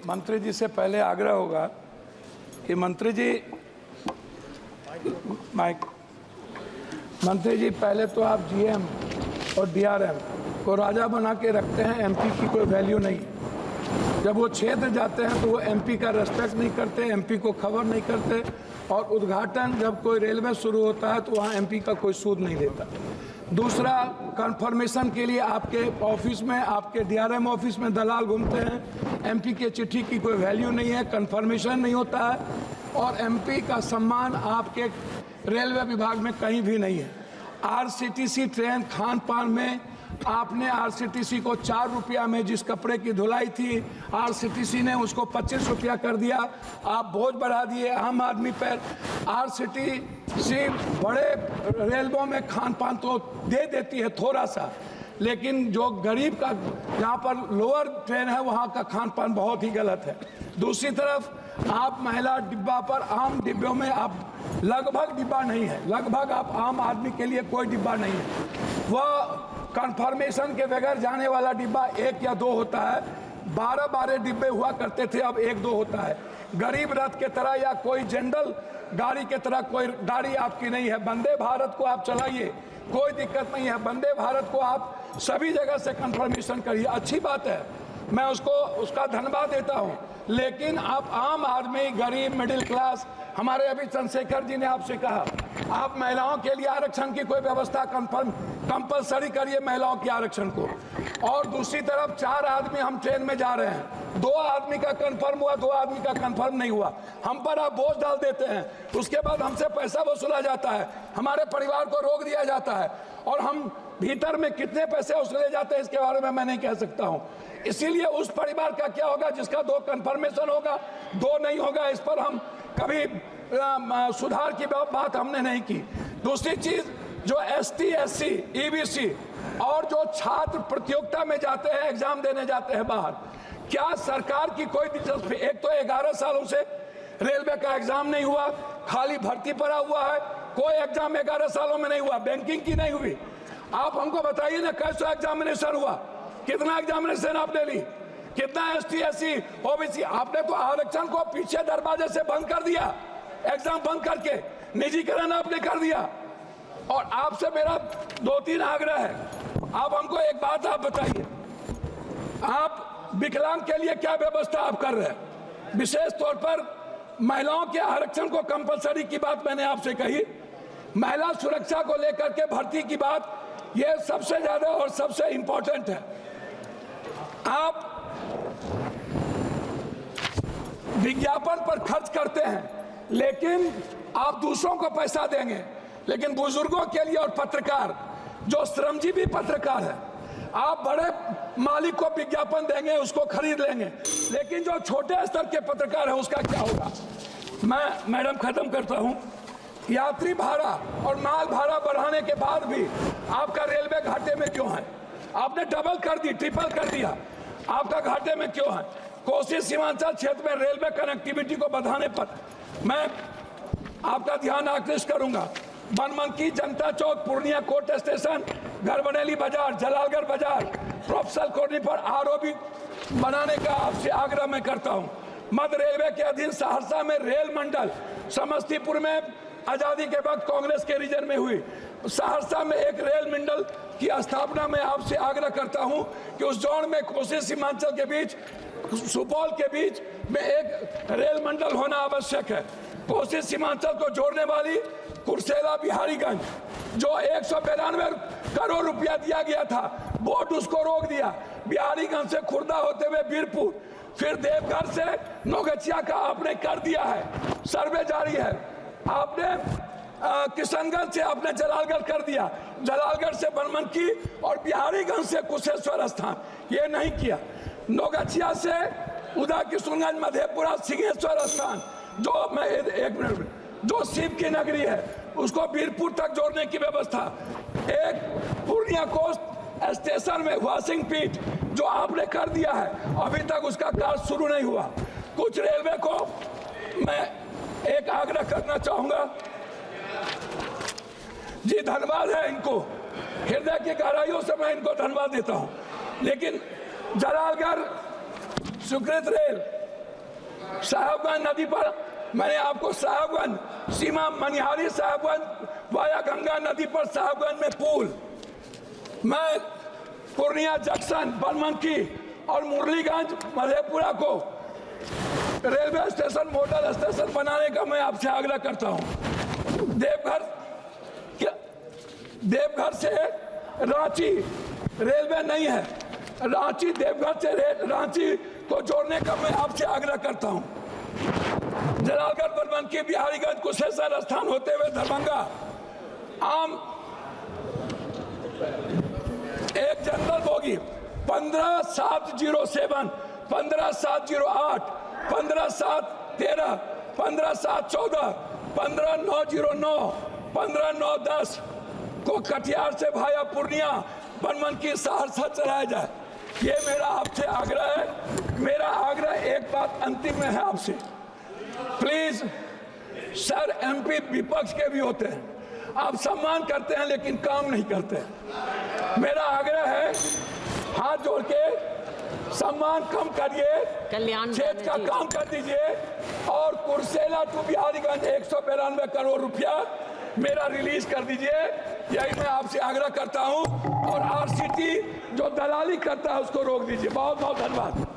मंत्री जी से पहले आग्रह होगा कि मंत्री जी पहले तो आप जीएम और डीआरएम को राजा बना के रखते हैं, एमपी की कोई वैल्यू नहीं है। जब वो क्षेत्र जाते हैं तो वो एमपी का रेस्पेक्ट नहीं करते, एमपी को खबर नहीं करते, और उद्घाटन जब कोई रेलवे शुरू होता है तो वहाँ एमपी का कोई सूद नहीं लेता। दूसरा, कंफर्मेशन के लिए आपके ऑफिस में, आपके डीआरएम ऑफिस में दलाल घूमते हैं, एमपी के चिट्ठी की कोई वैल्यू नहीं है, कंफर्मेशन नहीं होता है, और एमपी का सम्मान आपके रेलवे विभाग में कहीं भी नहीं है। आरसीटीसी ट्रेन खान पान में आपने आरसीटीसी को 4 रुपया में जिस कपड़े की धुलाई थी, आरसीटीसी ने उसको 25 रुपया कर दिया। आप बोझ बढ़ा दिए आम आदमी पर। आरसीटीसी बड़े रेलवों में खान पान तो दे देती है थोड़ा सा, लेकिन जो गरीब का जहाँ पर लोअर ट्रेन है वहाँ का खान पान बहुत ही गलत है। दूसरी तरफ आप महिला डिब्बा पर, आम डिब्बों में आप लगभग डिब्बा नहीं है, लगभग आप आम आदमी के लिए कोई डिब्बा नहीं है। वह कंफर्मेशन के बगैर जाने वाला डिब्बा 1 या 2 होता है, 12 डिब्बे हुआ करते थे, अब 1-2 होता है। गरीब रथ के तरह या कोई जनरल गाड़ी के तरह कोई गाड़ी आपकी नहीं है। वंदे भारत को आप चलाइए, कोई दिक्कत नहीं है। वंदे भारत को आप सभी जगह से कंफर्मेशन करिए, अच्छी बात है, मैं उसका धन्यवाद देता हूं। लेकिन आप आम आदमी, गरीब, मिडिल क्लास, हमारे अभी चंद्रशेखर जी ने आपसे कहा आप महिलाओं के लिए आरक्षण की कोई व्यवस्था कंपलसरी करिए, महिलाओं के आरक्षण को। और दूसरी तरफ 4 आदमी हम ट्रेन में जा रहे हैं, 2 आदमी का कंफर्म हुआ, 2 आदमी का कंफर्म नहीं हुआ, हम पर आप बोझ डाल देते हैं। उसके बाद हमसे पैसा वसूला जाता है, हमारे परिवार को रोक दिया जाता है, और हम भीतर में कितने पैसे वसूले जाते हैं इसके बारे में मैं नहीं कह सकता हूं। इसीलिए उस परिवार का क्या होगा जिसका 2 कंफर्मेशन होगा, 2 नहीं होगा, इस पर हम कभी सुधार की बात हमने नहीं की। दूसरी चीज, जो एसटी, एससी, ईबीसी और जो छात्र प्रतियोगिता में जाते हैं, एग्जाम देने जाते हैं बाहर, क्या सरकार की कोई दिलचस्पी? एक तो 11 सालों से रेलवे का एग्जाम नहीं हुआ, खाली भर्ती पड़ा हुआ है, कोई एग्जाम 11 सालों में नहीं हुआ, बैंकिंग की नहीं हुई। आप हमको बताइए ना कैसा एग्जामिनेशन हुआ, कितना एग्जामिनेशन आपने ली, कितना एसटी, एससी, ओबीसी? आपने तो आरक्षण को पीछे दरवाजे से बंद कर दिया, एग्जाम बंद करके निजीकरण आपने कर दिया। और आपसे मेरा 2-3 आग्रह है, आप हमको एक बात आप बताइए, आप विकलांग के लिए क्या व्यवस्था आप कर रहे हैं? विशेष तौर पर महिलाओं के आरक्षण को कंपलसरी की बात मैंने आपसे कही, महिला सुरक्षा को लेकर के भर्ती की बात, ये सबसे ज्यादा और सबसे इंपॉर्टेंट है। आप विज्ञापन पर खर्च करते हैं, लेकिन आप दूसरों को पैसा देंगे, लेकिन बुजुर्गों के लिए और पत्रकार, जो श्रमजीवी पत्रकार है, आप बड़े मालिक को विज्ञापन देंगे, उसको खरीद लेंगे, लेकिन जो छोटे स्तर के पत्रकार हैं उसका क्या होगा? मैं मैडम खत्म करता हूं। यात्री भाड़ा और माल भाड़ा बढ़ाने के बाद भी आपका रेलवे घाटे में क्यों है? आपने डबल कर दी, ट्रिपल कर दिया, आपका घाटे में क्यों है? कोसी सीमांचल क्षेत्र में रेलवे कनेक्टिविटी को बढ़ाने पर मैं आपका ध्यान आकृष्ट करूंगा। बनमनकी, जनता चौक, पूर्णिया कोर्ट स्टेशन, गढ़बरेली बाजार, जलालगढ़ बाजार, प्रोफेसर कॉलोनी पर आरओबी बनाने का आपसे आग्रह मैं करता हूं। मध्य रेलवे के अधीन सहरसा में रेल मंडल, समस्तीपुर में आजादी के वक्त कांग्रेस के रीजन में हुई, सहरसा में एक रेल मंडल की स्थापना में आपसे आग्रह करता हूं कि उस जोन में कोसी सीमांचल के बीच, सुपौल के बीच में एक रेल मंडल होना आवश्यक है। कोसी सीमांचल को जोड़ने वाली कुर्सेला बिहारीगंज, जो 192 करोड़ रुपया दिया गया था, बोर्ड उसको रोक दिया। बिहारीगंज से खुर्दा होते हुए बीरपुर, फिर देवघर से नौगछिया का आपने कर दिया है, सर्वे जारी है। आपने किशनगंज से आपने जलालगढ़ कर दिया, जलालगढ़ से बनमनकी और बिहारीगंज से कुशेश्वर स्थान, ये नहीं किया। नौगछिया से उदा किशनगंज, मधेपुरा, सिंहेश्वर स्थान, जो मैं 1 मिनट, जो शिव की नगरी है, उसको बीरपुर तक जोड़ने की व्यवस्था। एक पूर्णिया कोस्ट स्टेशन में वॉशिंग पीट जो आपने कर दिया है, अभी तक उसका कार्य शुरू नहीं हुआ। कुछ रेलवे को मैं एक आग्रह करना चाहूंगा जी, धन्यवाद है इनको, हृदय की गहराइयों से मैं इनको धन्यवाद देता हूं, लेकिन जलालगढ़ स्वीकृत रेल साहेबगंज नदी पर मैंने आपको साहेबगंज सीमा मनिहारी साहेबगंज वाया गंगा नदी पर साहेबगंज में पुल, मैं पूर्णिया जंक्शन बनमनखी और मुरलीगंज मधेपुरा को रेलवे स्टेशन मॉडल स्टेशन बनाने का मैं आपसे आग्रह करता हूं। देवघर से रांची रेलवे नहीं है, रांची देवघर से रांची को जोड़ने का मैं आपसे आग्रह करता हूं। जलालगढ़ बनमनखी बिहारीगंज कुशेश्वर स्थान होते हुए दरभंगा आम एक जनरल बोगी 15,707, 15,708, 15,713, 15,714, 15,909, 15,910 को कटिहार से भाया पूर्णिया बनमनखी सहरसा चलाया जाए। ये मेरा आपसे आग्रह है। मेरा आग्रह एक बात अंतिम में है आपसे, प्लीज सर, एमपी विपक्ष के भी होते हैं, आप सम्मान करते हैं लेकिन काम नहीं करते। मेरा आग्रह है, हाथ जोड़ के सम्मान कम करिए, क्षेत्र का काम कर दीजिए और कुर्सेला टू बिहारीगंज 192 करोड़ रुपया मेरा रिलीज कर दीजिए। यही मैं आपसे आग्रह करता हूं और आरसीटी जो दलाली करता है उसको रोक दीजिए। बहुत बहुत धन्यवाद।